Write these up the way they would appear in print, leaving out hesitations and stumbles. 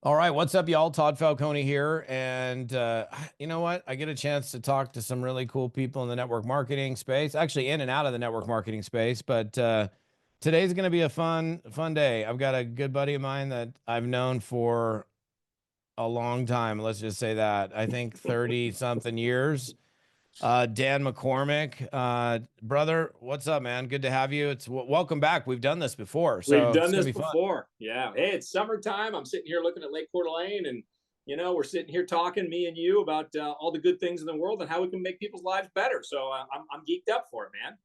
All right, what's up, y'all? Todd Falcone here. And you know what? I get a chance to talk to some really cool people in the network marketing space, actually in and out of the network marketing space. But today's going to be a fun day. I've got a good buddy of mine that I've known for a long time. Let's just say that. I think 30 something years. Dan McCormick, brother, what's up, man? Good to have you. It's welcome back. We've done this before, We've so done it's going this to be fun. before. Yeah. Hey, it's summertime. I'm sitting here looking at Lake Coeur d'Alene, and we're sitting here talking, me and you, about all the good things in the world and how we can make people's lives better. So I'm geeked up for it, man.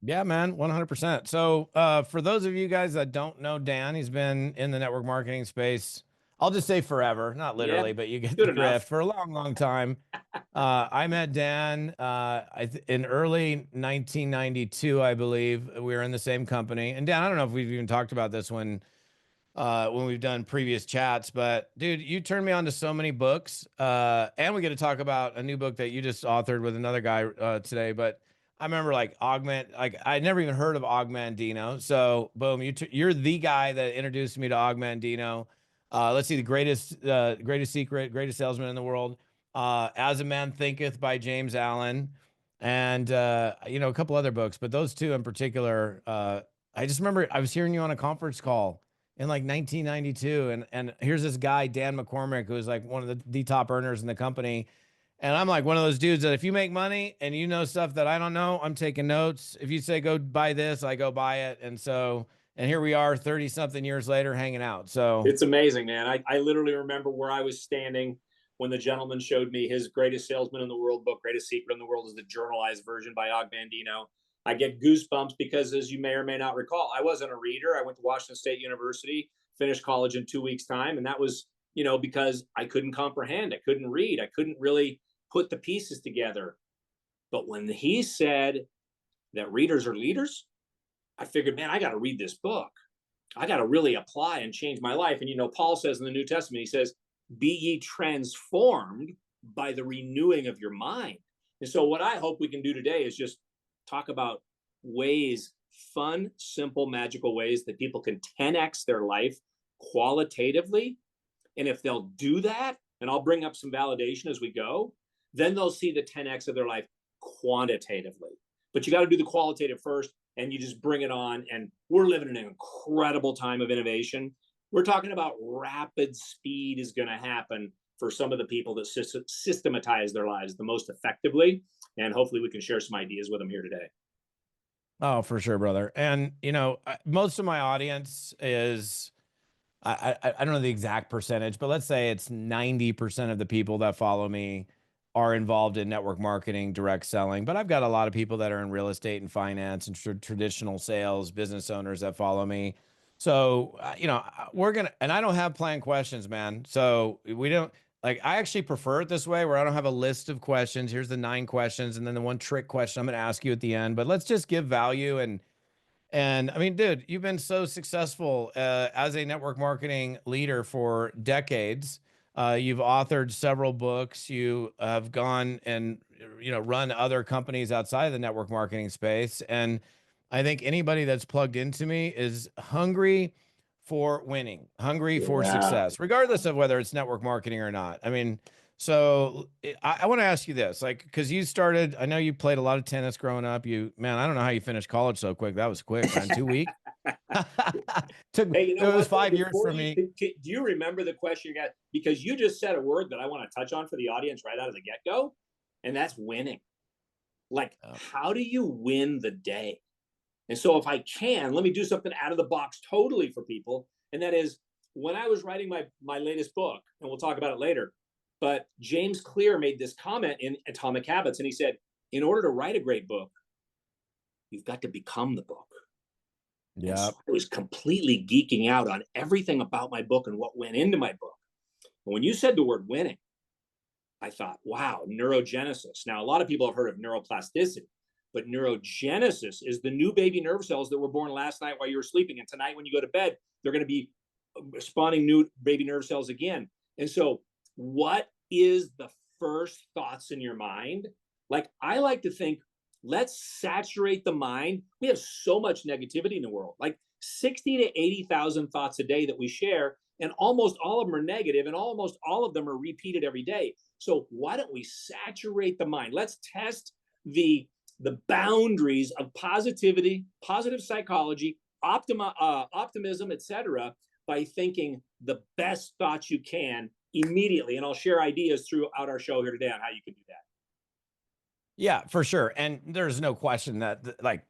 Yeah, man, 100%. So, for those of you guys that don't know Dan, he's been in the network marketing space. I'll just say forever, not Yeah, literally, but you get good the enough. drift for a long, long time. I met Dan in early 1992, I believe. We were in the same company. And Dan, I don't know if we've even talked about this when we've done previous chats, but dude, you turned me on to so many books. And we get to talk about a new book that you just authored with another guy today. But I remember like I'd never even heard of Augmentino. So boom, you're the guy that introduced me to Augmentino. Let's see, the greatest secret, greatest salesman in the world. As a Man Thinketh by James Allen, and a couple other books, but those two in particular. I just remember I was hearing you on a conference call in like 1992, and here's this guy Dan McCormick, who's like one of the top earners in the company, and I'm like one of those dudes that if you make money and you know stuff that I don't know, I'm taking notes. If you say go buy this, I go buy it. And here we are 30 something years later hanging out. So It's amazing, man. I literally remember where I was standing when the gentleman showed me his greatest salesman in the world book. Greatest secret in the world is the journalized version by Og Mandino. I get goosebumps because, as you may or may not recall, I wasn't a reader. I went to Washington State University, finished college in 2 weeks' time, and that was, because I couldn't comprehend, I couldn't read, I couldn't really put the pieces together. But when he said that readers are leaders, I figured, man, I got to read this book. I got to really apply and change my life. And Paul says in the New Testament, he says, "Be ye transformed by the renewing of your mind." And so, what I hope we can do today is just talk about ways, fun, simple, magical ways that people can 10x their life qualitatively. And if they'll do that, and I'll bring up some validation as we go, then they'll see the 10x of their life quantitatively. But you got to do the qualitative first, and you just bring it on. And we're living in an incredible time of innovation. We're talking about rapid speed is going to happen for some of the people that systematize their lives the most effectively. And hopefully we can share some ideas with them here today. oh, for sure, brother. And most of my audience is I don't know the exact percentage, but let's say it's 90% of the people that follow me are involved in network marketing, direct selling. But I've got a lot of people that are in real estate and finance and traditional sales, business owners that follow me. So, we're going to, and I don't have planned questions, man. So we don't like, I actually prefer it this way where I don't have a list of questions. Here's the 9 questions and then the one trick question I'm going to ask you at the end. But let's just give value and I mean, dude, you've been so successful as a network marketing leader for decades. You've authored several books. You have gone and run other companies outside of the network marketing space. And I think anybody that's plugged into me is hungry for winning, hungry for Yeah. success, regardless of whether it's network marketing or not. I mean, so I want to ask you this, like, because you started, I know you played a lot of tennis growing up. Man, I don't know how you finished college so quick. That was quick, man. 2 weeks. Hey, you It know was what, though? 5 years Before for you, me. do you remember the question you got? Because you just said a word that I want to touch on for the audience right out of the get go, and that's winning. Like, Oh, how do you win the day? And so, if I can, let me do something out of the box totally for people. And that is when I was writing my latest book, and we'll talk about it later. But James Clear made this comment in Atomic Habits, and he said, in order to write a great book, you've got to become the book. And so yep. I was completely geeking out on everything about my book and what went into my book. And when you said the word winning, I thought, wow, neurogenesis. Now, a lot of people have heard of neuroplasticity, but neurogenesis is the new baby nerve cells that were born last night while you were sleeping. And tonight, when you go to bed, they're going to be spawning new baby nerve cells again. And so, what is the first thoughts in your mind? Like, I like to think, let's saturate the mind. We have so much negativity in the world, like 60 to 80,000 thoughts a day that we share. and almost all of them are negative, and almost all of them are repeated every day. So why don't we saturate the mind? Let's test the boundaries of positivity, positive psychology, optimism, etc., by thinking the best thoughts you can immediately. And I'll share ideas throughout our show here today on how you can do that. Yeah, for sure. And there's no question that, like,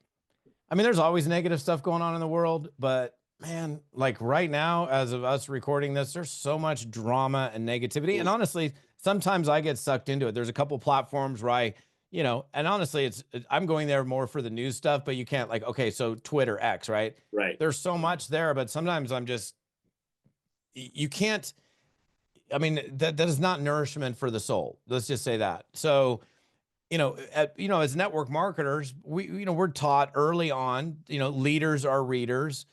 I mean, there's always negative stuff going on in the world, but man, like right now, as of us recording this, there's so much drama and negativity. And honestly, sometimes I get sucked into it. There's a couple platforms where I, and honestly, I'm going there more for the news stuff, but you can't, like, okay, so Twitter, X, right? Right. There's so much there, but sometimes I'm just, you can't, I mean, that is not nourishment for the soul. Let's just say that. So, as network marketers, we're taught early on, leaders are readers.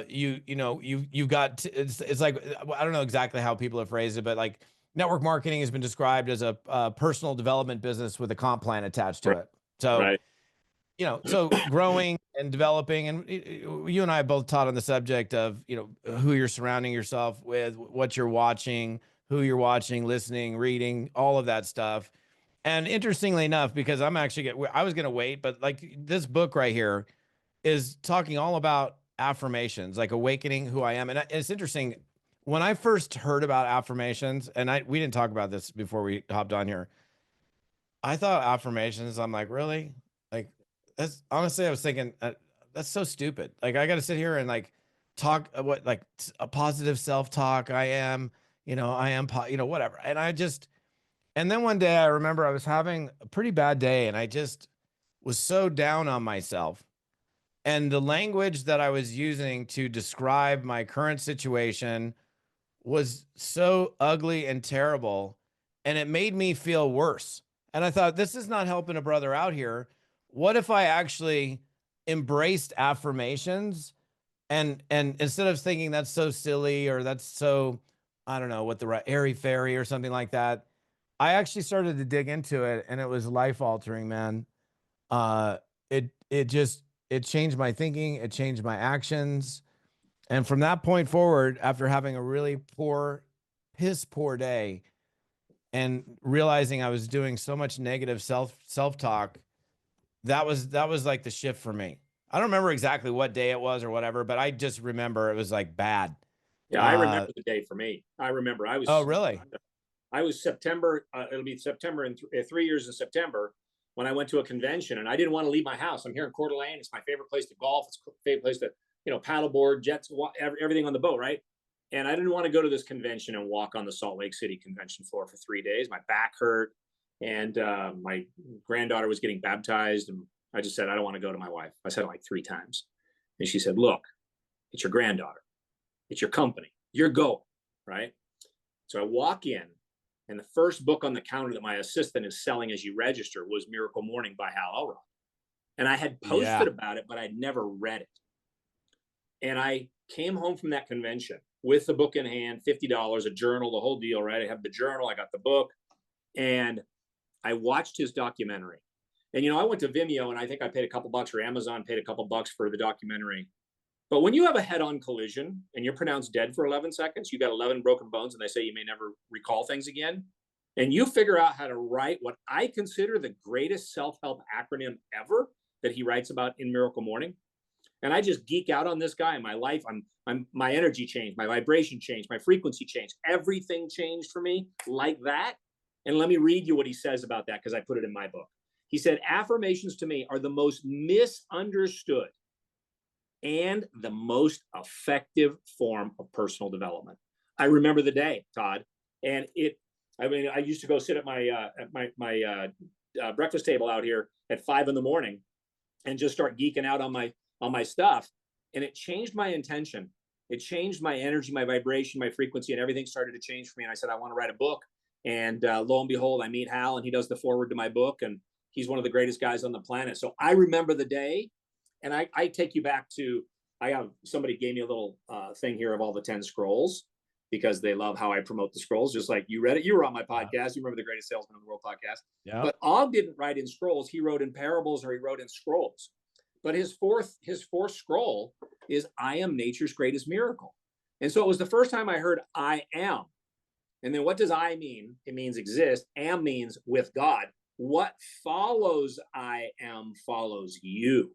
You've got, it's like, I don't know exactly how people have phrased it, but like network marketing has been described as a personal development business with a comp plan attached to it. So, Right. so growing and developing, and you and I both taught on the subject of, who you're surrounding yourself with, what you're watching, who you're watching, listening, reading, all of that stuff. And interestingly enough, because I was going to wait, but like this book right here is talking all about affirmations, like awakening who I am. And it's interesting. When I first heard about affirmations, and we didn't talk about this before we hopped on here, I thought affirmations, I'm like, really? Like, that's honestly, I was thinking, that's so stupid. Like, I got to sit here and like talk a positive self-talk. I am, whatever. And then one day I remember I was having a pretty bad day and I just was so down on myself. And the language that I was using to describe my current situation was so ugly and terrible. And it made me feel worse. And I thought, this is not helping a brother out here. What if I actually embraced affirmations and instead of thinking that's so silly or that's so, I don't know what the right airy fairy or something like that, I actually started to dig into it and it was life altering, man. Uh, it changed my thinking. It changed my actions. And from that point forward, after having a really piss poor day and realizing I was doing so much negative self-talk, that was like the shift for me. I don't remember exactly what day it was or whatever, but I just remember it was like bad. Yeah, I remember the day for me. I remember Oh, really? I was September. It'll be September in 3 years in September when I went to a convention, and I didn't want to leave my house. I'm here in Coeur d'Alene. It's my favorite place to golf. It's my favorite place to paddleboard, jets, everything on the boat, right? And I didn't want to go to this convention and walk on the Salt Lake City convention floor for 3 days. My back hurt, and my granddaughter was getting baptized, and I just said I don't want to go to my wife. I said it like 3 times, and she said, "Look, it's your granddaughter. It's your company. You're going, right?" So I walk in, and the first book on the counter that my assistant is selling as you register was Miracle Morning by Hal Elrod. And I had posted about it, but I'd never read it. And I came home from that convention with the book in hand, $50, a journal, the whole deal, right? I have the journal, I got the book, and I watched his documentary. And, I went to Vimeo, and I think I paid a couple bucks, or Amazon paid a couple bucks for the documentary. But when you have a head-on collision and you're pronounced dead for 11 seconds, you got 11 broken bones, and they say you may never recall things again, and you figure out how to write what I consider the greatest self-help acronym ever that he writes about in Miracle Morning, and I just geek out on this guy in my life. My energy changed, my vibration changed, my frequency changed, everything changed for me like that. And let me read you what he says about that, because I put it in my book. He said, affirmations to me are the most misunderstood and the most effective form of personal development. I remember the day, Todd, and I used to go sit at my breakfast table out here at 5 a.m. and just start geeking out on my stuff, and it changed my intention. It changed my energy, my vibration, my frequency, and everything started to change for me. And I said, I want to write a book. And lo and behold, I meet Hal, and he does the foreword to my book, and he's one of the greatest guys on the planet. So I remember the day. And I take you back to, somebody gave me a little thing here of all the 10 scrolls, because they love how I promote the scrolls. Just like you read it. You were on my podcast. You remember the Greatest Salesman in the World podcast. Yeah. But Og didn't write in scrolls. He wrote in parables, or he wrote in scrolls. But his fourth scroll is, I am nature's greatest miracle. And so it was the first time I heard I am. And then what does I mean? It means exist. Am means with God. What follows I am follows you.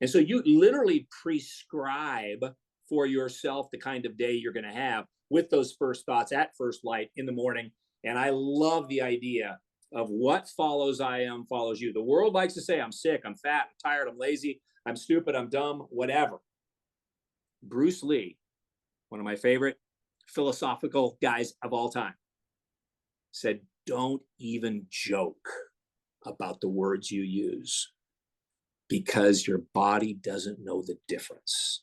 And so you literally prescribe for yourself the kind of day you're going to have with those first thoughts at first light in the morning. And I love the idea of what follows I am follows you. The world likes to say, I'm sick, I'm fat, I'm tired, I'm lazy, I'm stupid, I'm dumb, whatever. Bruce Lee, one of my favorite philosophical guys of all time, said, don't even joke about the words you use because your body doesn't know the difference.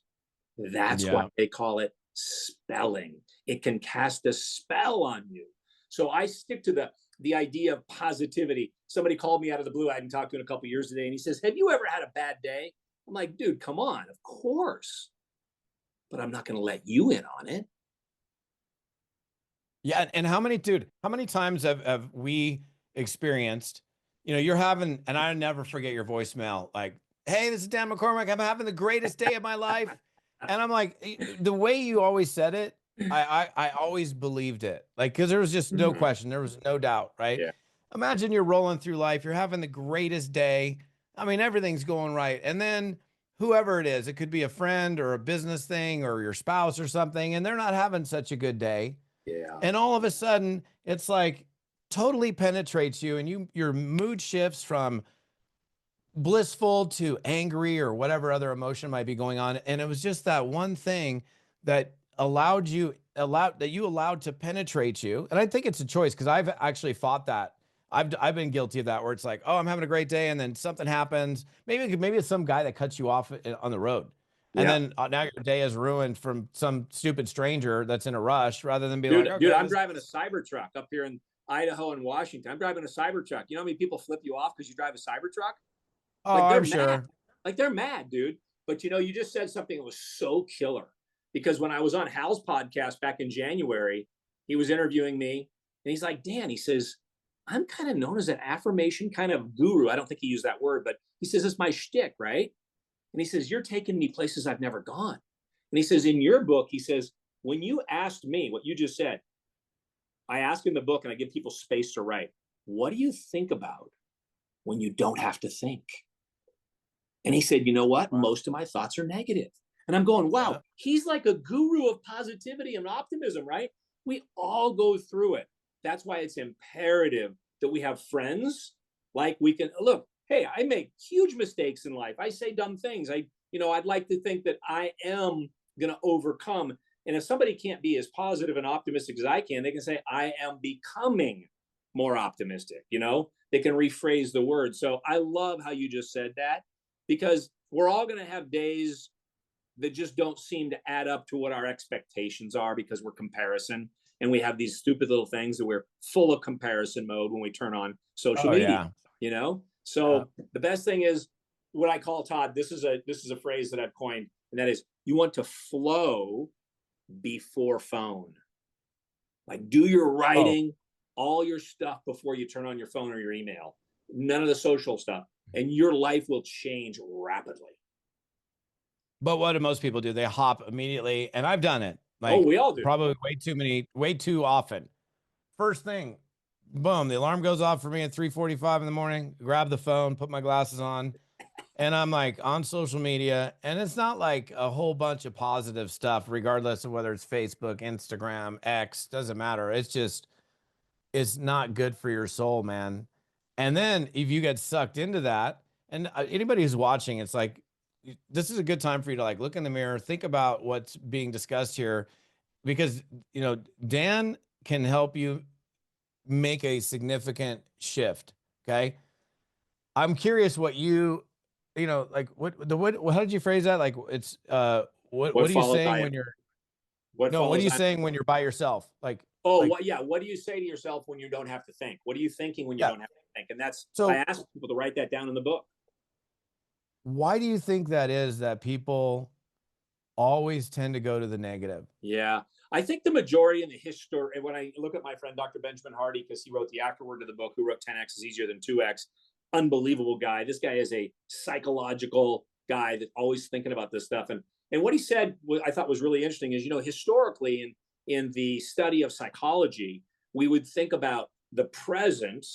That's why they call it spelling. It can cast a spell on you. So I stick to the idea of positivity. Somebody called me out of the blue. I hadn't talked to in a couple of years today. And he says, have you ever had a bad day? I'm like, dude, come on. Of course. But I'm not going to let you in on it. Yeah. And how many times have we experienced, you're having, and I never forget your voicemail, like, hey, this is Dan McCormick. I'm having the greatest day of my life. And I'm like, the way you always said it, I always believed it. Like, cause there was just no question. There was no doubt, right? Yeah. Imagine you're rolling through life. You're having the greatest day. I mean, everything's going right. And then whoever it is, it could be a friend or a business thing or your spouse or something, and they're not having such a good day. Yeah. And all of a sudden it's like totally penetrates you and your mood shifts from blissful to angry or whatever other emotion might be going on. And it was just that one thing that allowed to penetrate you. And I think it's a choice because I've actually fought that. I've been guilty of that where it's like, oh, I'm having a great day. And then something happens. Maybe it's some guy that cuts you off on the road. And then now your day is ruined from some stupid stranger that's in a rush rather than be like, okay, dude, I'm driving a Cybertruck up here in Idaho and Washington. I'm driving a Cybertruck. You know how many people flip you off because you drive a Cybertruck? Oh, like they're I'm mad. sure. Like they're mad, dude. But you just said something that was so killer because when I was on Hal's podcast back in January, he was interviewing me and he's like, Dan, he says, I'm kind of known as an affirmation kind of guru. I don't think he used that word, but he says, it's my shtick, right? And he says, you're taking me places I've never gone. And he says, in your book, he says, when you asked me what you just said, I ask in the book and I give people space to write, what do you think about when you don't have to think? And he said, you know what? Most of my thoughts are negative. And I'm going, wow, he's like a guru of positivity and optimism, right? We all go through it. That's why it's imperative that we have friends. Like we can look, hey, I make huge mistakes in life. I say dumb things. I'd like to think that I am going to overcome. And if somebody can't be as positive and optimistic as I can, they can say, I am becoming more optimistic. They can rephrase the word. So I love how you just said that because we're all going to have days that just don't seem to add up to what our expectations are because we're comparison. And we have these stupid little things that we're full of comparison mode when we turn on social media, So the best thing is what I call, Todd, this is a phrase that I've coined, and that is you want to flow before phone. Like do your writing, all your stuff before you turn on your phone or your email, none of the social stuff, and your life will change rapidly. But what do most people do? They hop immediately. And I've done it. Like, we all do. Probably way too often. First thing, boom, the alarm goes off for me at 3:45 in the morning, grab the phone, put my glasses on, and I'm like on social media. And it's not like a whole bunch of positive stuff, regardless of whether it's Facebook, Instagram, X, doesn't matter. It's not good for your soul, man. And then if you get sucked into that, and anybody who's watching, it's like, this is a good time for you to like look in the mirror, think about what's being discussed here, because Dan can help you make a significant shift. Okay. I'm curious what like how did you phrase that? Like it's what are you saying when you're what are you saying when you're by yourself? Like, what do you say to yourself when you don't have to think? What are you thinking when you don't have to think? And that's so I ask people to write that down in the book. Why do you think that is, that people always tend to go to the negative? Yeah, I think the majority in the history, and when I look at my friend Dr. Benjamin Hardy, because he wrote the afterword to the book, who wrote 10X is easier than 2X, unbelievable guy. This guy is a psychological guy that's always thinking about this stuff. And And what he said, what I thought was really interesting is, historically in the study of psychology, we would think about the present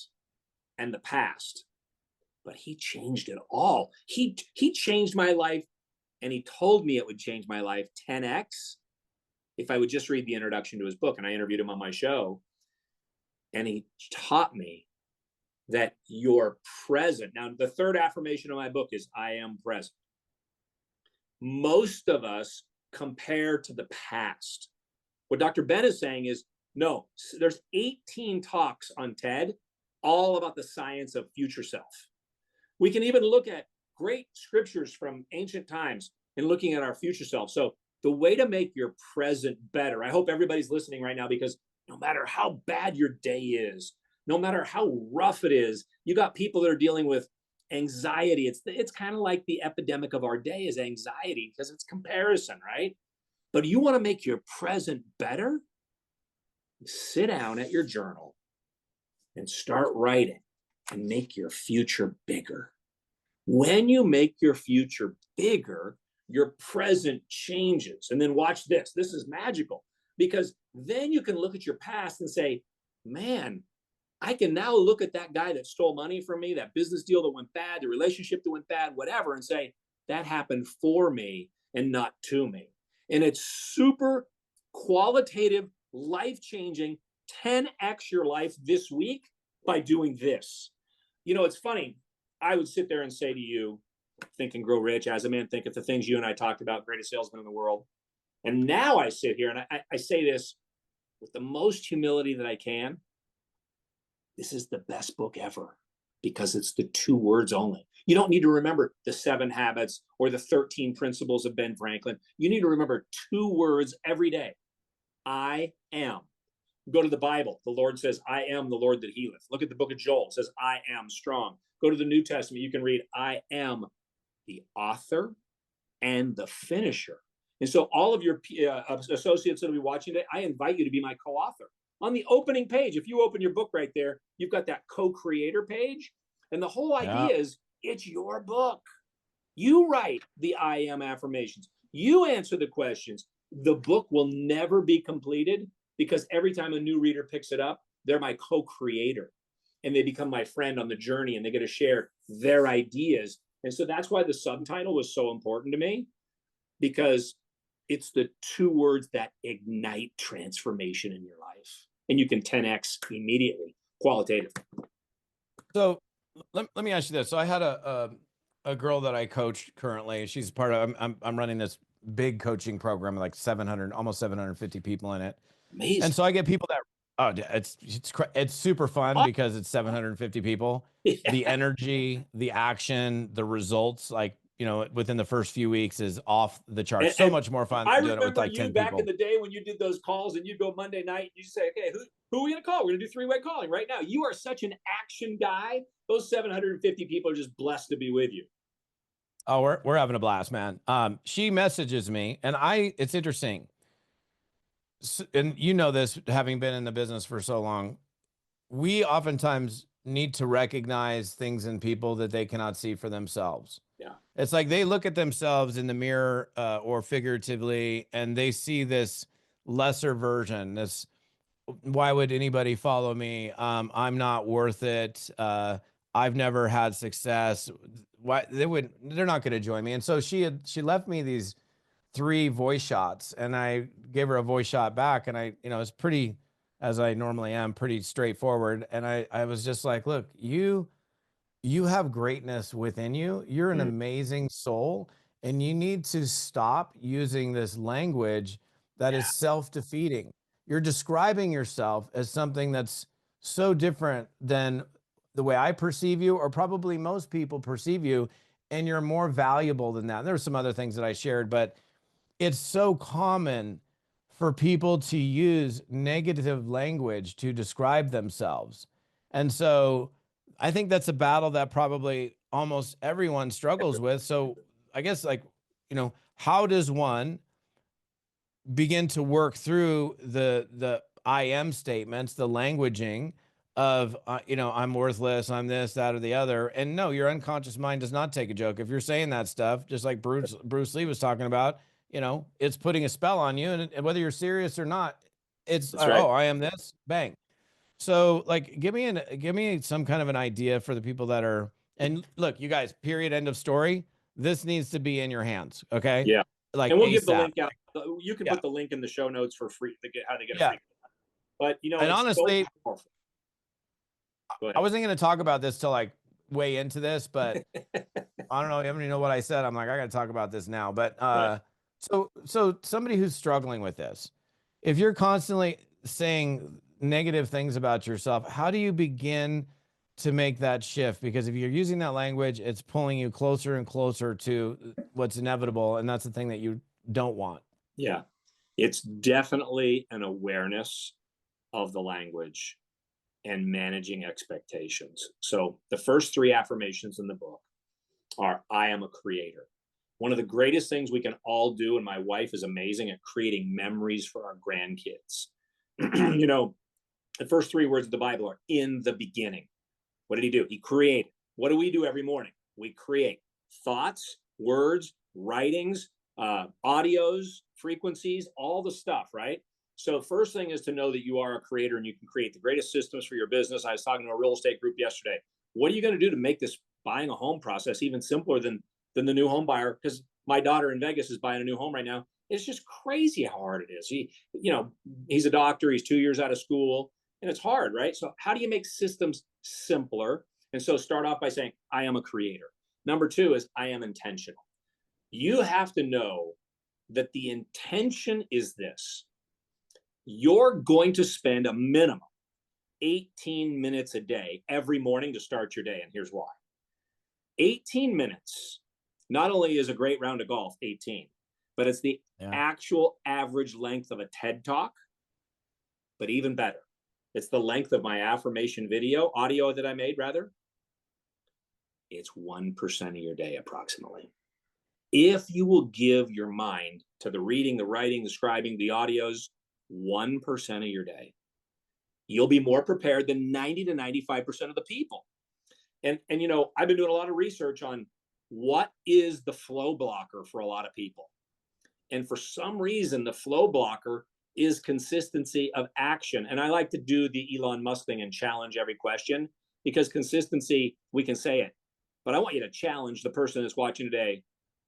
and the past, but he changed it all. He changed my life, and he told me it would change my life 10x if I would just read the introduction to his book. And I interviewed him on my show, and he taught me that you're present. Now, the third affirmation of my book is I am present. Most of us compare to the past. What Dr. Ben is saying is, no, there's 18 talks on TED, all about the science of future self. We can even look at great scriptures from ancient times and looking at our future self. So the way to make your present better, I hope everybody's listening right now, because no matter how bad your day is, no matter how rough it is, you got people that are dealing with anxiety. It's kind of like the epidemic of our day is anxiety, because it's comparison, right? But you want to make your present better? Sit down at your journal and start writing and make your future bigger. When you make your future bigger, your present changes. And then watch this. This is magical, because then you can look at your past and say, man, I can now look at that guy that stole money from me, that business deal that went bad, the relationship that went bad, whatever, and say, that happened for me and not to me. And it's super qualitative, life-changing, 10x your life this week by doing this. It's funny. I would sit there and say to you, Think and Grow Rich, As a Man Thinketh, the things you and I talked about, greatest salesman in the world. And now I sit here and I say this with the most humility that I can. This is the best book ever, because it's the 2 words only. You don't need to remember the 7 habits or the 13 principles of Ben Franklin. You need to remember 2 words every day. I am. Go to the Bible. The Lord says, I am the Lord that healeth. Look at the book of Joel. It says, I am strong. Go to the New Testament. You can read, I am the author and the finisher. And so all of your associates that will be watching today, I invite you to be my co-author. On the opening page, if you open your book right there, you've got that co-creator page. And the whole idea is, it's your book. You write the I am affirmations. You answer the questions. The book will never be completed, because every time a new reader picks it up, they're my co-creator, and they become my friend on the journey, and they get to share their ideas. And so that's why the subtitle was so important to me, because it's the 2 words that ignite transformation in your life. And you can 10x immediately, qualitative. So let me ask you this. So I had a girl that I coach currently. She's part of, I'm running this big coaching program, like 700, almost 750 people in it. Amazing. And so I get people that, it's super fun, because it's 750 people. Yeah. The energy, the action, the results, like, within the first few weeks is off the charts. So much more fun than doing it with like 10 people. Back in the day when you did those calls, and you'd go Monday night, and you say, okay, who are we going to call? We're going to do 3-way calling right now. You are such an action guy. Those 750 people are just blessed to be with you. Oh, we're having a blast, man. She messages me, and it's interesting. And this, having been in the business for so long, we oftentimes need to recognize things in people that they cannot see for themselves. Yeah. It's like they look at themselves in the mirror, or figuratively, and they see this lesser version. Why would anybody follow me? I'm not worth it. I've never had success. Why they're not going to join me. And so she left me these 3 voice shots, and I gave her a voice shot back, and I, it's pretty, as I normally am, pretty straightforward. And I was just like, look, you have greatness within you. You're an amazing soul, and you need to stop using this language that is self-defeating. You're describing yourself as something that's so different than the way I perceive you, or probably most people perceive you, and you're more valuable than that. And there were some other things that I shared, but it's so common for people to use negative language to describe themselves. And so I think that's a battle that probably almost everyone struggles with. So I guess, like, how does one begin to work through the I am statements, the languaging of, I'm worthless, I'm this, that, or the other. And no, your unconscious mind does not take a joke. If you're saying that stuff, just like Bruce Lee was talking about, it's putting a spell on you, and whether you're serious or not, it's, That's right. oh, I am this, bang. So like, give me some kind of an idea for the people that are, and look, you guys, period, end of story. This needs to be in your hands. Okay. Yeah. Like And we'll give the ASAP. link out. You can Yeah. put the link in the show notes for free to get how to get a Yeah. free. But And it's so honestly, powerful. Go I ahead. wasn't going to talk about this till like way into this, but I don't know. I don't even know what I said. I'm like, I got to talk about this now. But Right. so somebody who's struggling with this, if you're constantly saying negative things about yourself, how do you begin to make that shift? Because if you're using that language, it's pulling you closer and closer to what's inevitable, and that's the thing that you don't want. Yeah. It's definitely an awareness of the language and managing expectations. So the first three affirmations in the book are I am a creator. One of the greatest things we can all do, and my wife is amazing at creating memories for our grandkids. The first three words of the Bible are in the beginning. What did he do? He created. What do we do every morning? We create thoughts, words, writings, audios, frequencies, all the stuff, right? So first thing is to know that you are a creator and you can create the greatest systems for your business. I was talking to a real estate group yesterday. What are you going to do to make this buying a home process even simpler than the new home buyer? Because my daughter in Vegas is buying a new home right now. It's just crazy how hard it is. He's a doctor. He's 2 years out of school, and it's hard, right? So how do you make systems simpler? And so start off by saying, I am a creator. Number two is I am intentional. You have to know that the intention is this. You're going to spend a minimum 18 minutes a day every morning to start your day. And here's why. 18 minutes not only is a great round of golf, 18, but it's the actual average length of a TED Talk, but even better, it's the length of my affirmation audio that I made, rather. It's 1% of your day approximately. If you will give your mind to the reading, the writing, the scribing, the audios, 1% of your day, you'll be more prepared than 90 to 95% of the people. And I've been doing a lot of research on what is the flow blocker for a lot of people. And for some reason, the flow blocker is consistency of action. And I like to do the Elon Musk thing and challenge every question, because consistency, we can say it, but I want you to challenge the person that's watching today.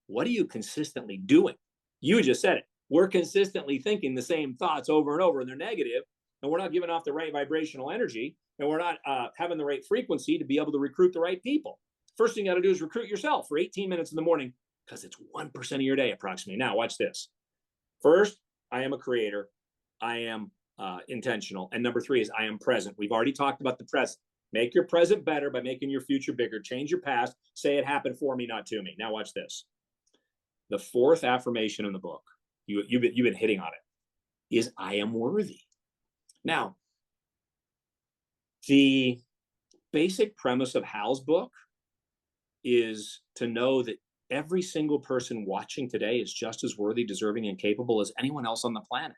What are you consistently doing? You just said it. We're consistently thinking the same thoughts over and over, and they're negative, and we're not giving off the right vibrational energy, and we're not having the right frequency to be able to recruit the right people. First thing you got to do is recruit yourself for 18 minutes in the morning, because it's 1% of your day approximately. Now, watch this. First, I am a creator. I am intentional. And number three is I am present. We've already talked about the present. Make your present better by making your future bigger. Change your past. Say it happened for me, not to me. Now watch this. The fourth affirmation in the book, you've been hitting on it, is I am worthy. Now, the basic premise of Hal's book is to know that every single person watching today is just as worthy, deserving, and capable as anyone else on the planet.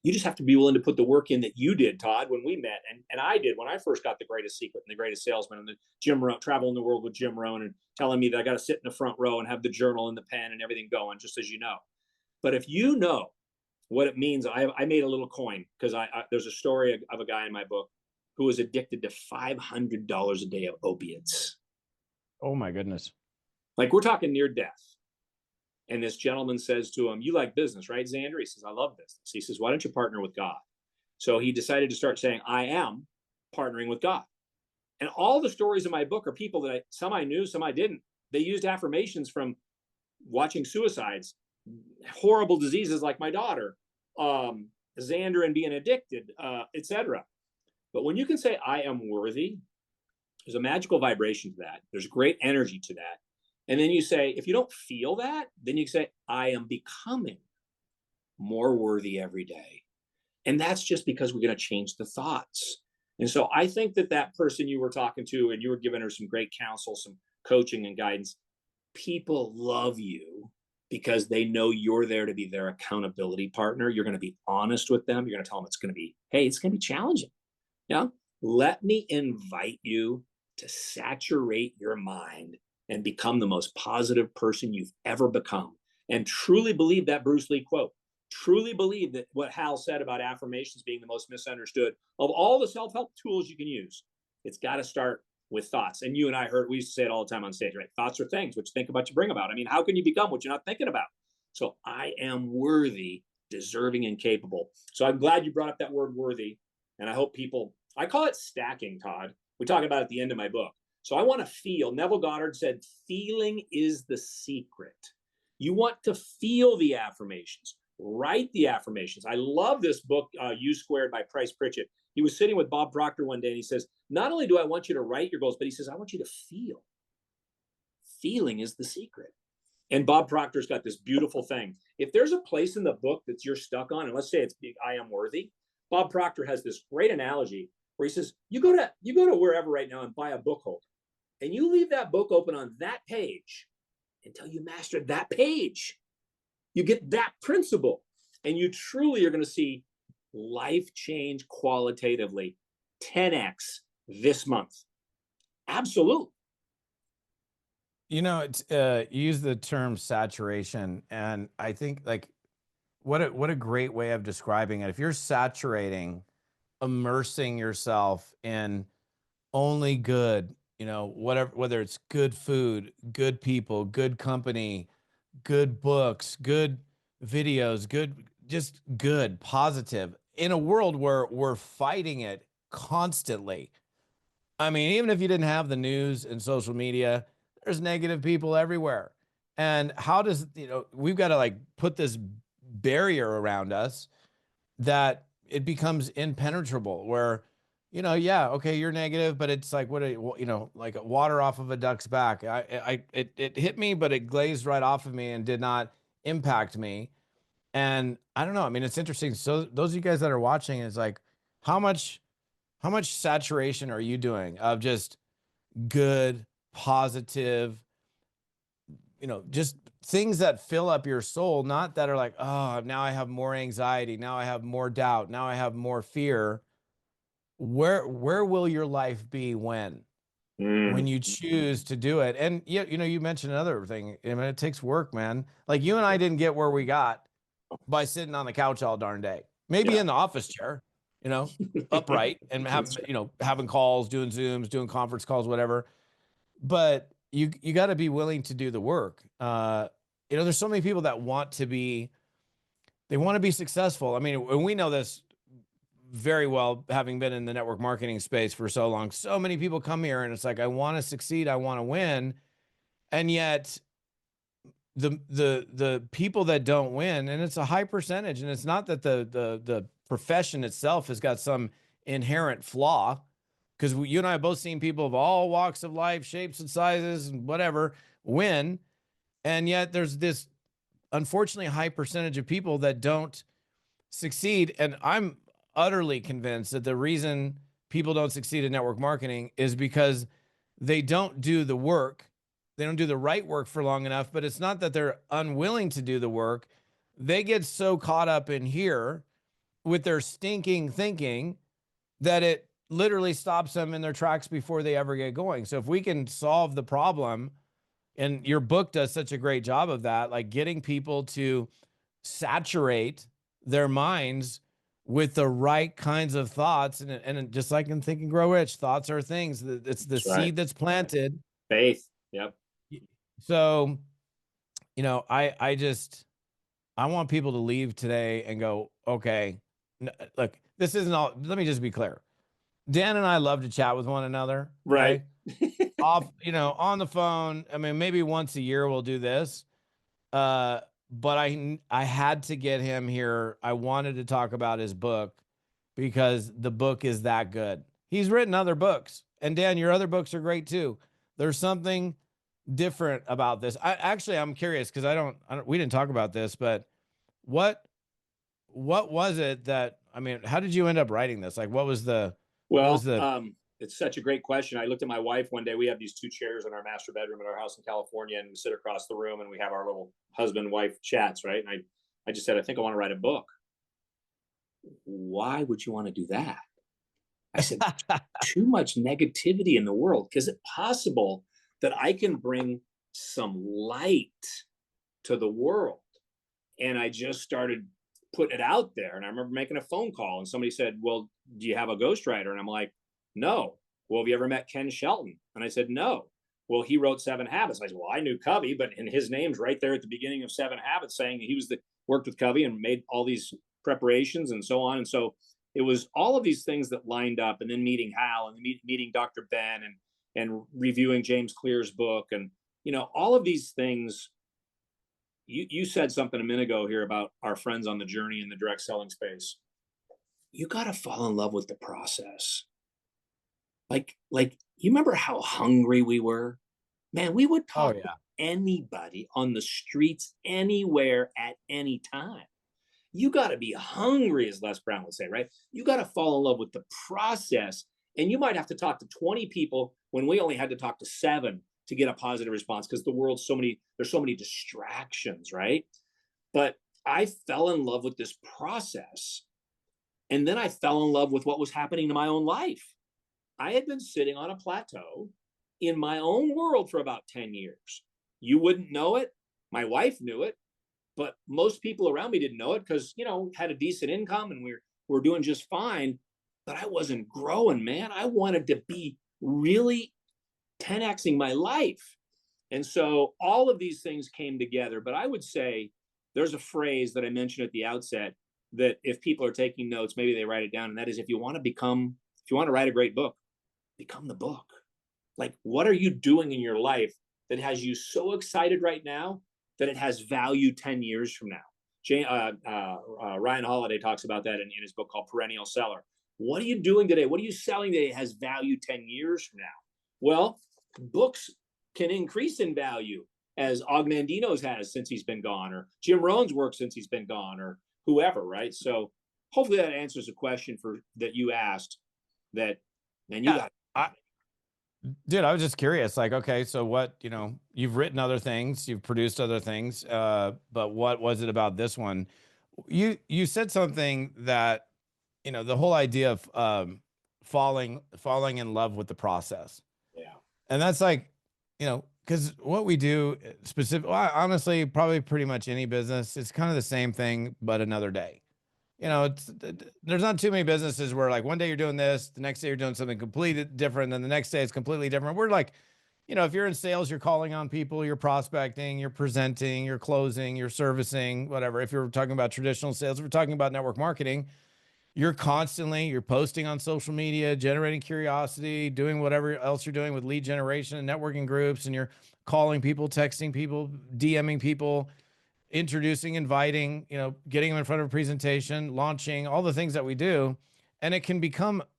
You just have to be willing to put the work in that you did, Todd, when we met. And I did when I first got the greatest secret and the greatest salesman and the Jim Rohn, traveling the world with Jim Rohn and telling me that I got to sit in the front row and have the journal and the pen and everything going, just as you know. But if you know what it means, I made a little coin, because there's a story of a guy in my book who was addicted to $500 a day of opiates. Oh my goodness. Like, we're talking near death. And this gentleman says to him, you like business, right, Xander? He says, I love business. He says, why don't you partner with God? So he decided to start saying, I am partnering with God. And all the stories in my book are people that some I knew, some I didn't. They used affirmations from watching suicides, horrible diseases like my daughter, Xander and being addicted, etc. But when you can say, I am worthy, there's a magical vibration to that. There's great energy to that. And then you say, if you don't feel that, then you say, I am becoming more worthy every day. And that's just because we're going to change the thoughts. And so I think that person you were talking to, and you were giving her some great counsel, some coaching and guidance, people love you because they know you're there to be their accountability partner. You're going to be honest with them. You're going to tell them it's going to be challenging. Let me invite you to saturate your mind and become the most positive person you've ever become. and truly believe that Bruce Lee quote. Truly believe that what Hal said about affirmations being the most misunderstood of all the self-help tools you can use. It's got to start with thoughts. And you and I we used to say it all the time on stage, right? Thoughts are things. What you think about, you bring about. I mean, how can you become what you're not thinking about? So I am worthy, deserving, and capable. So I'm glad you brought up that word worthy. And I hope people, I call it stacking, Todd. We talk about it at the end of my book. So I want to feel, Neville Goddard said, feeling is the secret. You want to feel the affirmations, write the affirmations. I love this book, U Squared by Price Pritchett. He was sitting with Bob Proctor one day and he says, not only do I want you to write your goals, but he says, I want you to feel. Feeling is the secret. And Bob Proctor's got this beautiful thing. If there's a place in the book that you're stuck on, and let's say it's I am worthy, Bob Proctor has this great analogy where he says, you go to wherever right now and buy a book holder, and you leave that book open on that page until you master that page. You get that principle, and you truly are going to see life change qualitatively 10x this month. Absolutely. You know, it's you use the term saturation, and I think like what a great way of describing it. If you're saturating, immersing yourself in only good, you know, whatever, whether it's good food, good people, good company, good books, good videos, just good, positive, in a world where we're fighting it constantly. I mean, even if you didn't have the news and social media, there's negative people everywhere. And how does, you know, we've got to like put this barrier around us that it becomes impenetrable where, you know, yeah, okay, you're negative, but it's like, you know, like water off of a duck's back. It hit me, but it glazed right off of me and did not impact me. And I don't know. I mean, it's interesting. So those of you guys that are watching, is like, how much saturation are you doing of just good, positive, you know, just things that fill up your soul, not that are like, oh, now I have more anxiety, now I have more doubt, now I have more fear. Where will your life be when you choose to do it? And you know, you mentioned another thing. I mean, it takes work, man. Like you and I didn't get where we got by sitting on the couch all darn day. Maybe in the office chair, you know, upright and you know, having calls, doing Zooms, doing conference calls, whatever. But you got to be willing to do the work. You know, there's so many people that want to be successful. I mean, and we know this very well, having been in the network marketing space for so long. So many people come here and it's like, I want to succeed, I want to win. And yet the people that don't win, and it's a high percentage, and it's not that the profession itself has got some inherent flaw, because you and I have both seen people of all walks of life, shapes and sizes and whatever win. And yet there's this unfortunately high percentage of people that don't succeed. And I'm utterly convinced that the reason people don't succeed in network marketing is because they don't do the work. They don't do the right work for long enough, but it's not that they're unwilling to do the work. They get so caught up in here with their stinking thinking that it literally stops them in their tracks before they ever get going. So if we can solve the problem, and your book does such a great job of that, like getting people to saturate their minds with the right kinds of thoughts. And just like in Think and Grow Rich, thoughts are things. It's the seed that's planted. Faith. Yep. So, you know, I want people to leave today and go, okay, look, this isn't all, let me just be clear. Dan and I love to chat with one another. Right. Off, you know, on the phone. I mean, maybe once a year we'll do this. But I had to get him here. I wanted to talk about his book because the book is that good. He's written other books, and Dan, your other books are great too. There's something different about this. I'm curious because we didn't talk about this, but what was it that, I mean, how did you end up writing this? Like, it's such a great question. I looked at my wife one day. We have these two chairs in our master bedroom at our house in California, and we sit across the room and we have our little husband-wife chats, right? And I just said, I think I want to write a book. Why would you want to do that? I said, too much negativity in the world. Is it possible that I can bring some light to the world? And I just started putting it out there. And I remember making a phone call and somebody said, well, do you have a ghostwriter? And I'm like, no. Well, have you ever met Ken Shelton? And I said, no. Well, he wrote 7 Habits. I said, well, I knew Covey, but in his name's right there at the beginning of 7 Habits, saying he was worked with Covey and made all these preparations and so on. And so it was all of these things that lined up, and then meeting Hal and meeting Dr. Ben and reviewing James Clear's book. And, all of these things. You said something a minute ago here about our friends on the journey in the direct selling space. You got to fall in love with the process. Like you remember how hungry we were? Man, we would Oh talk to yeah. anybody on the streets, anywhere, at any time. You got to be hungry, as Les Brown would say, right? You got to fall in love with the process. And you might have to talk to 20 people when we only had to talk to 7 to get a positive response, because the world's there's so many distractions, right? But I fell in love with this process. And then I fell in love with what was happening to my own life. I had been sitting on a plateau in my own world for about 10 years. You wouldn't know it. My wife knew it, but most people around me didn't know it because, had a decent income and we're doing just fine. But I wasn't growing, man. I wanted to be really 10xing my life. And so all of these things came together. But I would say there's a phrase that I mentioned at the outset that if people are taking notes, maybe they write it down. And that is, if you want to write a great book, become the book. Like, what are you doing in your life that has you so excited right now that it has value 10 years from now? Ryan Holiday talks about that in his book called Perennial Seller. What are you doing today? What are you selling today that has value 10 years from now? Well, books can increase in value, as Og Mandino's has since he's been gone, or Jim Rohn's work since he's been gone, or whoever, right? So hopefully that answers a question that you asked. That, man, you got. Dude, I was just curious. Like, okay, so what, you've written other things, you've produced other things, but what was it about this one? You said something that, the whole idea of falling in love with the process. Yeah. And that's like, because what we do well, honestly, probably pretty much any business, it's kind of the same thing, but another day. There's not too many businesses where like one day you're doing this, the next day you're doing something completely different, then the next day it's completely different. We're like, if you're in sales, you're calling on people, you're prospecting, you're presenting, you're closing, you're servicing, whatever. If you're talking about traditional sales, if we're talking about network marketing, you're posting on social media, generating curiosity, doing whatever else you're doing with lead generation and networking groups, and you're calling people, texting people, DMing people, introducing, inviting, getting them in front of a presentation, launching, all the things that we do. And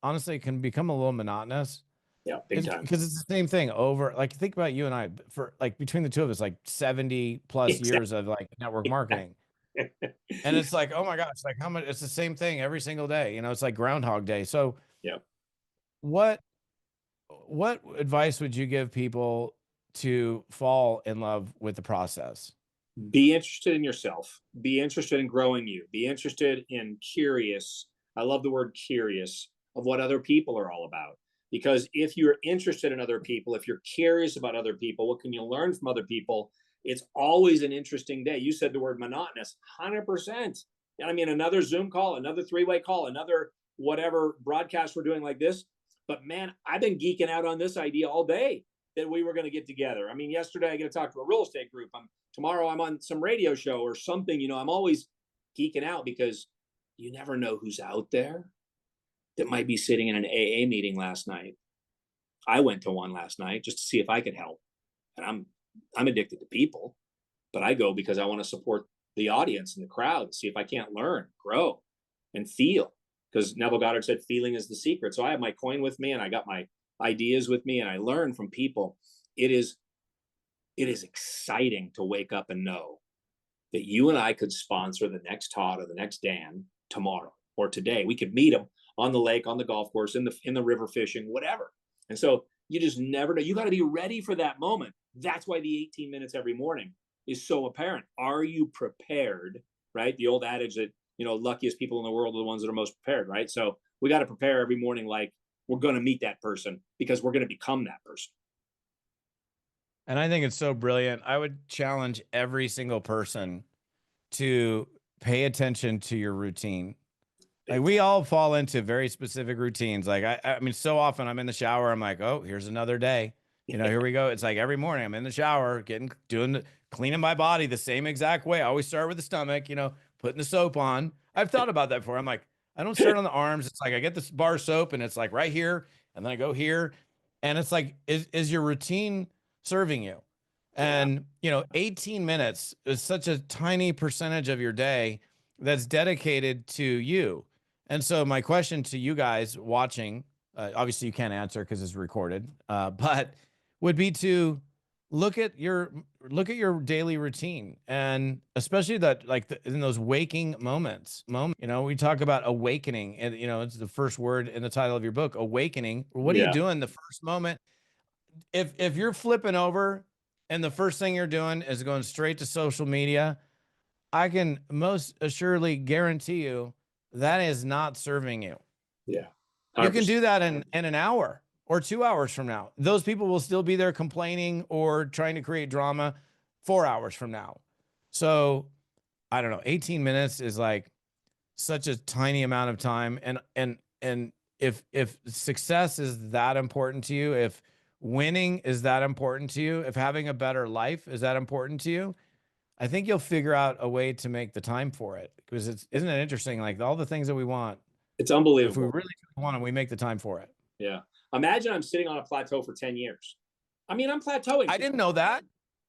honestly, it can become a little monotonous. Yeah, big time. Because it's the same thing over, like, think about you and I, for like between the two of us, like 70 plus Exactly. years of like network marketing. And it's like, oh my gosh, like how much, it's the same thing every single day. It's like Groundhog Day. So Yeah. what advice would you give people to fall in love with the process? Be interested in yourself. Be interested in growing you. Be interested in curious. I love the word curious, of what other people are all about. Because if you're interested in other people, if you're curious about other people, what can you learn from other people? It's always an interesting day. You said the word monotonous, 100%. I mean, another Zoom call, another 3-way call, another whatever broadcast we're doing like this. But man, I've been geeking out on this idea all day that we were going to get together. I mean, yesterday I get to talk to a real estate group. Tomorrow I'm on some radio show or something. I'm always geeking out because you never know who's out there that might be sitting in an AA meeting last night. I went to one last night just to see if I could help. And I'm addicted to people, but I go because I want to support the audience and the crowd, see if I can't learn, grow, and feel. Because Neville Goddard said feeling is the secret. So I have my coin with me and I got my ideas with me and I learn from people. It is exciting to wake up and know that you and I could sponsor the next Todd or the next Dan tomorrow or today. We could meet them on the lake, on the golf course, in the river fishing, whatever. And so you just never know. You got to be ready for that moment. That's why the 18 minutes every morning is so apparent. Are you prepared? Right? The old adage that, luckiest people in the world are the ones that are most prepared, right? So we got to prepare every morning like we're going to meet that person because we're going to become that person. And I think it's so brilliant. I would challenge every single person to pay attention to your routine. Like we all fall into very specific routines. Like I mean, so often I'm in the shower, I'm like, oh, here's another day. You know, here we go. It's like every morning I'm in the shower, cleaning my body the same exact way. I always start with the stomach, you know, putting the soap on. I've thought about that before. I'm like, I don't start on the arms. It's like I get this bar soap and it's like right here, and then I go here. And it's like, is your routine serving you? And, you know, 18 minutes is such a tiny percentage of your day that's dedicated to you. And so my question to you guys watching, obviously you can't answer because it's recorded, but would be to look at your daily routine, and especially that like in those waking moments. You know, we talk about awakening, and you know it's the first word in the title of your book, awakening. What are you doing the first moment? If you're flipping over and the first thing you're doing is going straight to social media, I can most assuredly guarantee you that is not serving you. Yeah. 100%. You can do that in an hour or 2 hours from now. Those people will still be there complaining or trying to create drama 4 hours from now. So I don't know, 18 minutes is like such a tiny amount of time. And if success is that important to you, if winning is that important to you, if having a better life is that important to you, I think you'll figure out a way to make the time for it. Because isn't it interesting? Like all the things that we want, it's unbelievable. if we really want them, we make the time for it. Yeah. Imagine I'm sitting on a plateau for 10 years. I mean, I'm plateauing. I didn't know that.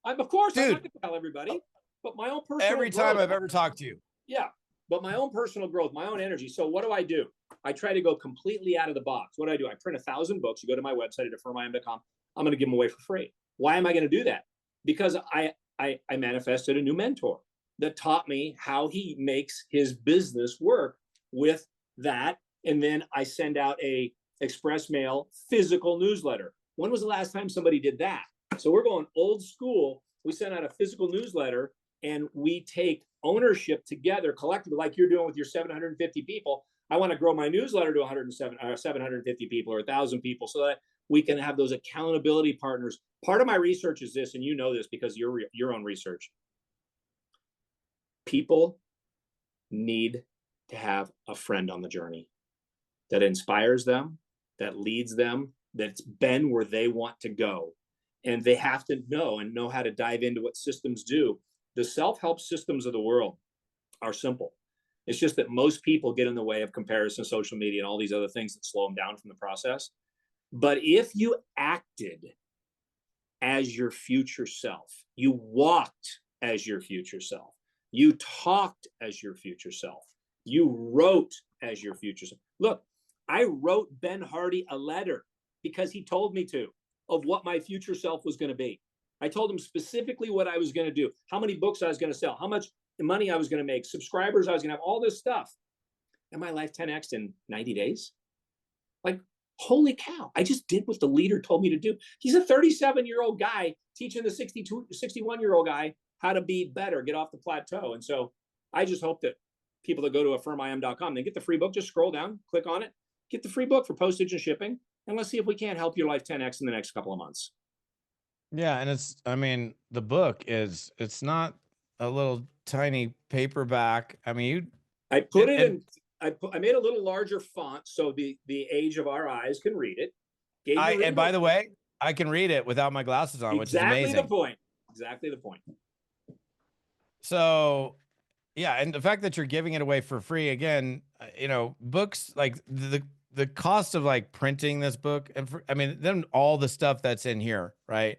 Of course, dude, I'm not going to tell everybody, but my own personal every time growth, I've ever talked to you. Yeah. But my own personal growth, my own energy. So what do? I try to go completely out of the box. What do? I print 1,000 books. You go to my website at affirm.com. I'm going to give them away for free. Why am I going to do that? Because I manifested a new mentor that taught me how he makes his business work with that. And then I send out a express mail physical newsletter. When was the last time somebody did that? So we're going old school. We send out a physical newsletter and we take ownership together collectively, like you're doing with your 750 people. I want to grow my newsletter to 750 people or 1,000 people so that we can have those accountability partners. Part of my research is this, and you know this because you're your own research. People need to have a friend on the journey that inspires them, that leads them, that's been where they want to go. And they have to know how to dive into what systems do. The self-help systems of the world are simple. It's just that most people get in the way of comparison, social media, and all these other things that slow them down from the process. But if you acted as your future self, you walked as your future self, you talked as your future self, you wrote as your future self. Look, I wrote Ben Hardy a letter because he told me to, of what my future self was going to be. I told him specifically what I was going to do, how many books I was going to sell, how much money I was going to make, subscribers I was going to have, all this stuff. And my life 10x'd in 90 days. Like, holy cow, I just did what the leader told me to do. He's a 37-year-old guy teaching the 61-year-old guy how to be better, get off the plateau. And so I just hope that people that go to affirm.com, they get the free book, just scroll down, click on it, get the free book for postage and shipping. And let's see if we can't help your life 10x in the next couple of months. Yeah. And I mean, the book it's not a little tiny paperback. I mean, I put it in, I made a little larger font so the age of our eyes can read it. And by the way, I can read it without my glasses on, which is amazing. Exactly the point. Exactly the point. So, yeah, and the fact that you're giving it away for free, again, you know, books, like the cost of like printing this book, and I mean, then all the stuff that's in here, right?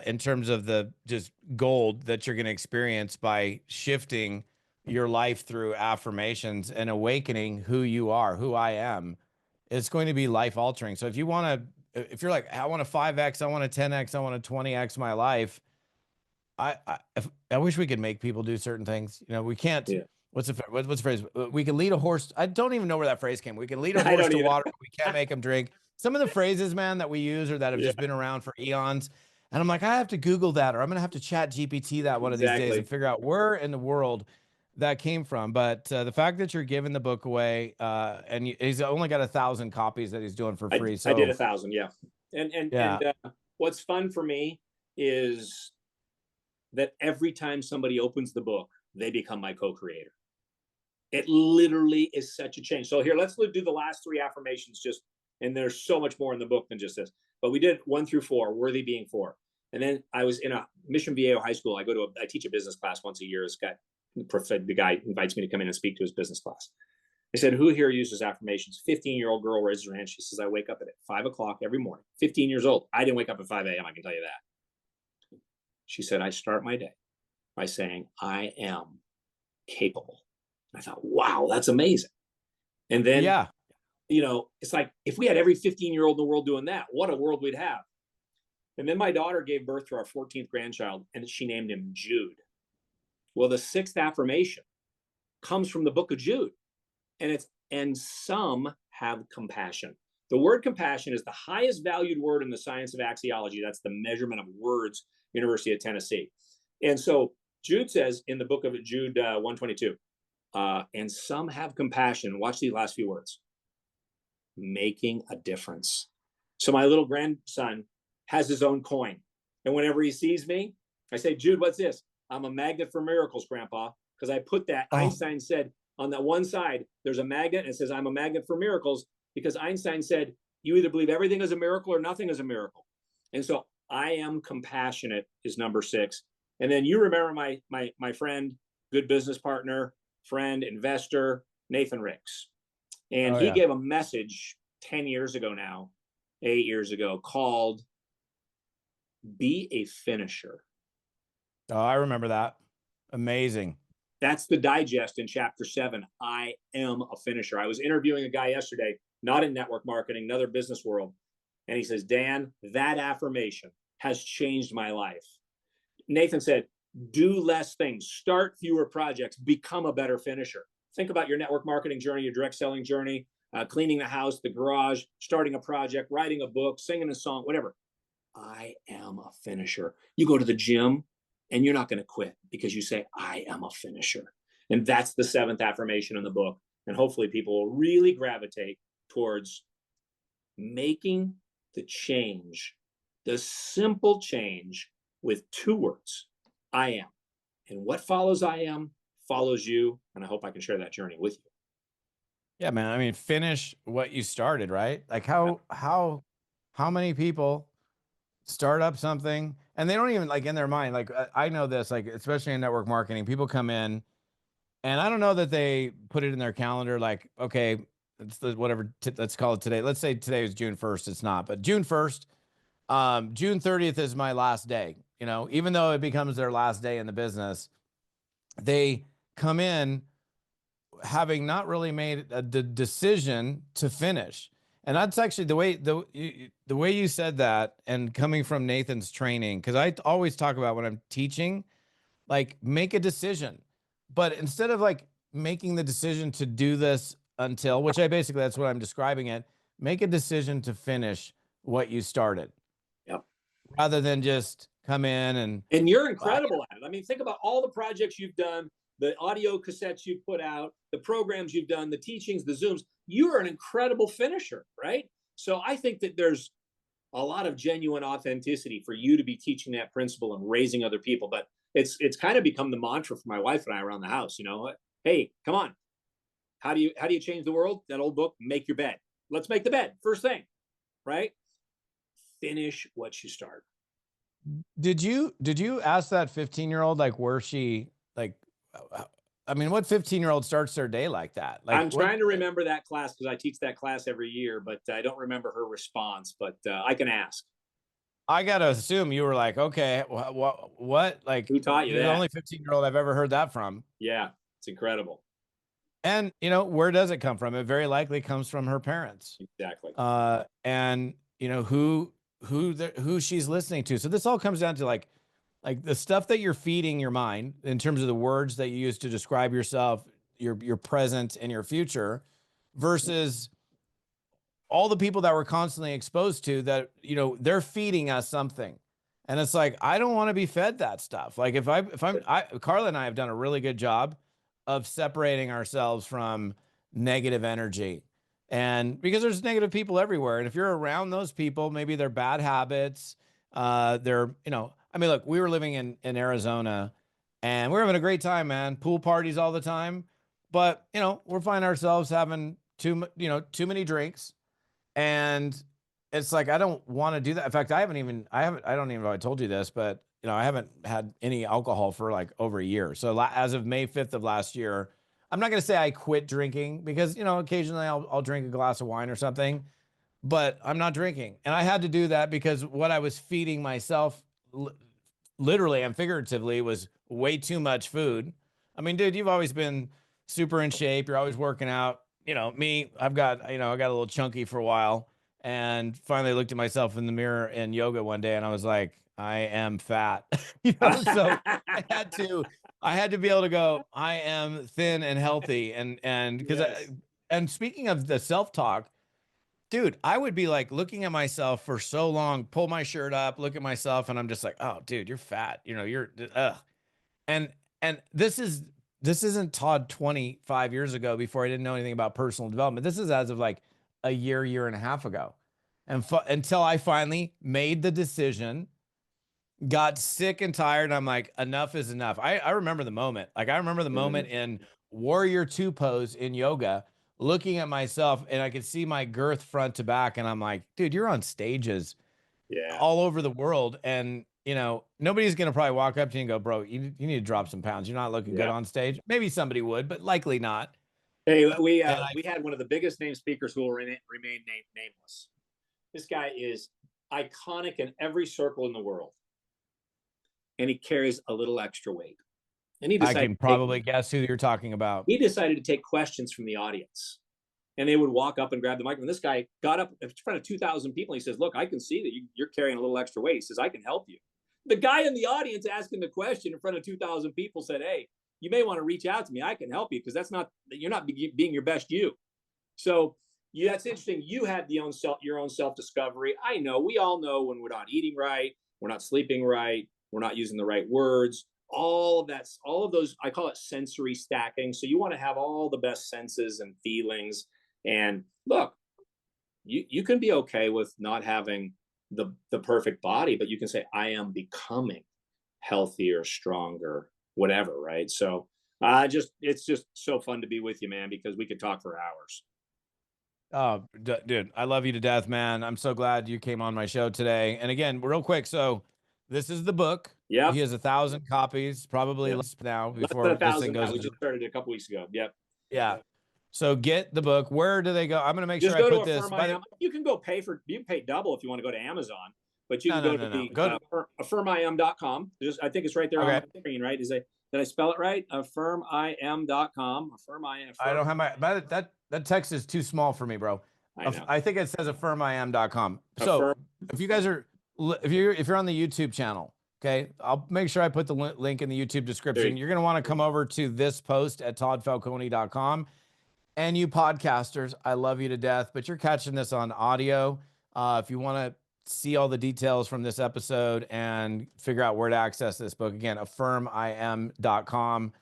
In terms of the just gold that you're going to experience by shifting your life through affirmations and awakening who you are, who I am, it's going to be life altering. So if you want to, if you're like, I want a 5x, I want a 10x, I want to 20x my life. I wish we could make people do certain things. You know, we can't. Yeah. What's the phrase? We can lead a horse. I don't even know where that phrase came. We can lead a horse to water, but we can't make them drink. Some of the phrases, man, that we use or that have just been around for eons. And I'm like, I have to Google that, or I'm going to have to chat GPT that one of these days and figure out where in the world that came from. But the fact that you're giving the book away, and he's only got 1,000 copies that he's doing for free. I did 1,000. Yeah. And what's fun for me is that every time somebody opens the book, they become my co-creator. It literally is such a change. So here, let's do the last 3 affirmations just, and there's so much more in the book than just this, but we did 1 through 4, worthy being 4. And then I was in a Mission Viejo high school. I teach a business class once a year. The guy invites me to come in and speak to his business class. I said, who here uses affirmations? 15-year-old girl raises her hand. She says, I wake up at 5 o'clock every morning. 15 years old. I didn't wake up at 5 a.m. I can tell you that. She said, I start my day by saying, I am capable. I thought, wow, that's amazing. And then, Yeah. it's like, if we had every 15-year-old in the world doing that, what a world we'd have. And then my daughter gave birth to our 14th grandchild, and she named him Jude. Well, the 6th affirmation comes from the book of Jude. And some have compassion. The word compassion is the highest valued word in the science of axiology. That's the measurement of words, University of Tennessee. And so Jude says in the book of Jude 122, and some have compassion. Watch these last few words. Making a difference. So my little grandson has his own coin. And whenever he sees me, I say, Jude, what's this? I'm a magnet for miracles, Grandpa. Because I put that, Einstein said, on that one side, there's a magnet, and it says, I'm a magnet for miracles, because Einstein said, you either believe everything is a miracle or nothing is a miracle. And so I am compassionate is number 6. And then you remember my friend, good business partner, friend, investor, Nathan Ricks. And he gave a message 10 years ago now, 8 years ago, called Be a Finisher. Oh, I remember that. Amazing. That's the digest in chapter 7. I am a finisher. I was interviewing a guy yesterday, not in network marketing, another business world. And he says, Dan, that affirmation has changed my life. Nathan said, do less things, start fewer projects, become a better finisher. Think about your network marketing journey, your direct selling journey, cleaning the house, the garage, starting a project, writing a book, singing a song, whatever. I am a finisher. You go to the gym and you're not going to quit because you say, I am a finisher. And that's the 7th affirmation in the book. And hopefully people will really gravitate towards making the change, the simple change with 2 words, I am. And what follows I am follows you. And I hope I can share that journey with you. Yeah, man. I mean, finish what you started, right? Like how many people start up something and they don't even, like, in their mind, like I know this, like, especially in network marketing, people come in and I don't know that they put it in their calendar, like, okay, it's the whatever, let's call it today. Let's say today is June 1st. It's not, but June 1st, June 30th is my last day. Even though it becomes their last day in the business, they come in having not really made the decision to finish. And that's actually the way you said that, and coming from Nathan's training, because I always talk about when I'm teaching, like, make a decision. But instead of like making the decision to do this until, which that's what I'm describing it, make a decision to finish what you started. Yep. Rather than just come in and you're incredible at it. I mean, think about all the projects you've done, the audio cassettes you've put out, the programs you've done, the teachings, the Zooms. You're an incredible finisher, right? So I think that there's a lot of genuine authenticity for you to be teaching that principle and raising other people. But it's kind of become the mantra for my wife and I around the house. Hey, come on. How do you change the world? That old book, Make Your Bed. Let's make the bed first thing, right? Finish what you start. Did you ask that 15-year-old, like, where she, like, I mean, what 15-year-old starts their day like that? Like, I'm trying to remember that class because I teach that class every year, but I don't remember her response, but I can ask. I got to assume you were like, okay, what, like, who taught you you're that? the only 15-year-old I've ever heard that from. Yeah, it's incredible. And, where does it come from? It very likely comes from her parents. Exactly. And, who she's listening to. So this all comes down to like the stuff that you're feeding your mind in terms of the words that you use to describe yourself, your present and your future, versus all the people that we're constantly exposed to that, they're feeding us something. And it's like, I don't want to be fed that stuff. Like Carla and I have done a really good job of separating ourselves from negative energy. And because there's negative people everywhere. And if you're around those people, maybe they're bad habits. They're, I mean, look, we were living in Arizona, and we're having a great time, man. Pool parties all the time, but you know, we're finding ourselves having too many drinks, and it's like I don't want to do that. In fact, I don't even know if I told you this, but you know, I haven't had any alcohol for like over a year. So as of May 5th of last year, I'm not going to say I quit drinking, because, you know, occasionally I'll drink a glass of wine or something, but I'm not drinking. And I had to do that because what I was feeding myself, literally and figuratively, was way too much food. I mean, dude, you've always been super in shape. You're always working out. You know, me, I got a little chunky for a while, and finally looked at myself in the mirror in yoga one day, and I was like, I am fat. You know, so I had to be able to go, I am thin and healthy. And because Yes. and speaking of the self-talk, dude, I would be like looking at myself for so long, pull my shirt up, look at myself, and I'm just like, oh, dude, you're fat. You know, you're and this isn't Todd 25 years ago, before I didn't know anything about personal development. This is as of like a year and a half ago. And until I finally made the decision, got sick and tired, and I'm like, enough is enough. I remember the moment. Like, I remember the moment in Warrior 2 pose in yoga, looking at myself, and I could see my girth front to back, and I'm like, dude, you're on stages all over the world, and you know, nobody's gonna probably walk up to you and go, bro, you need to drop some pounds. You're not looking good on stage. Maybe somebody would, but likely not. Hey, we had one of the biggest name speakers who will remain nameless. This guy is iconic in every circle in the world, and he carries a little extra weight. And I can probably guess who you're talking about. He decided to take questions from the audience, and they would walk up and grab the microphone. This guy got up in front of 2,000 people. And he says, look, I can see that you're carrying a little extra weight. He says, I can help you. The guy in the audience asking the question in front of 2,000 people said, hey, you may want to reach out to me. I can help you, because you're not being your best you. So that's interesting. You had your own self-discovery. I know, we all know when we're not eating right, we're not sleeping right, we're not using the right words. All of those, I call it sensory stacking. So you want to have all the best senses and feelings. And look, you can be okay with not having the perfect body, but you can say, I am becoming healthier, stronger, whatever, right? So it's just so fun to be with you, man, because we could talk for hours. Oh, dude, I love you to death, man. I'm so glad you came on my show today. And again, real quick, so this is the book. Yeah, he has 1,000 copies, probably less now. Before less than 1,000 this thing goes, we just started it a couple weeks ago. Yep. Yeah. So get the book. Where do they go? I'm going to make sure I put this. You can pay double if you want to go to Amazon, but you can go to affirmim.com. I think it's right there on the screen, right? Did I spell it right? Affirmim.com. I don't have that text is too small for me, bro. I think it says affirmim.com. So if you guys are, if you're on the YouTube channel, okay, I'll make sure I put the link in the YouTube description. You're going to want to come over to this post at toddfalcone.com. And you podcasters, I love you to death, but you're catching this on audio. If you want to see all the details from this episode and figure out where to access this book, again, affirmim.com.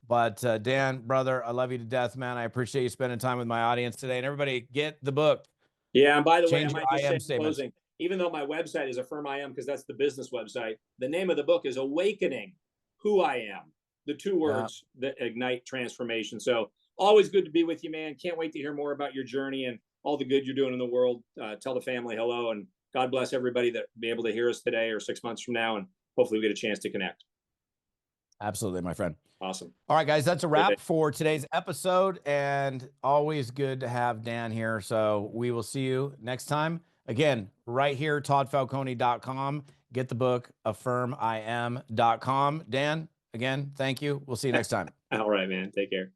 But Dan, brother, I love you to death, man. I appreciate you spending time with my audience today. And everybody, get the book. Yeah, and by the way, I might just say in closing, even though my website is affirmim, because that's the business website, the name of the book is Awakening Who I Am, the two words that ignite transformation. So always good to be with you, man. Can't wait to hear more about your journey and all the good you're doing in the world. Tell the family hello, and God bless everybody that be able to hear us today or 6 months from now, and hopefully we get a chance to connect. Absolutely, my friend. Awesome. All right, guys, that's a wrap for today's episode, and always good to have Dan here. So we will see you next time. Again, right here, toddfalcone.com. Get the book, affirmim.com. Dan, again, thank you. We'll see you next time. All right, man. Take care.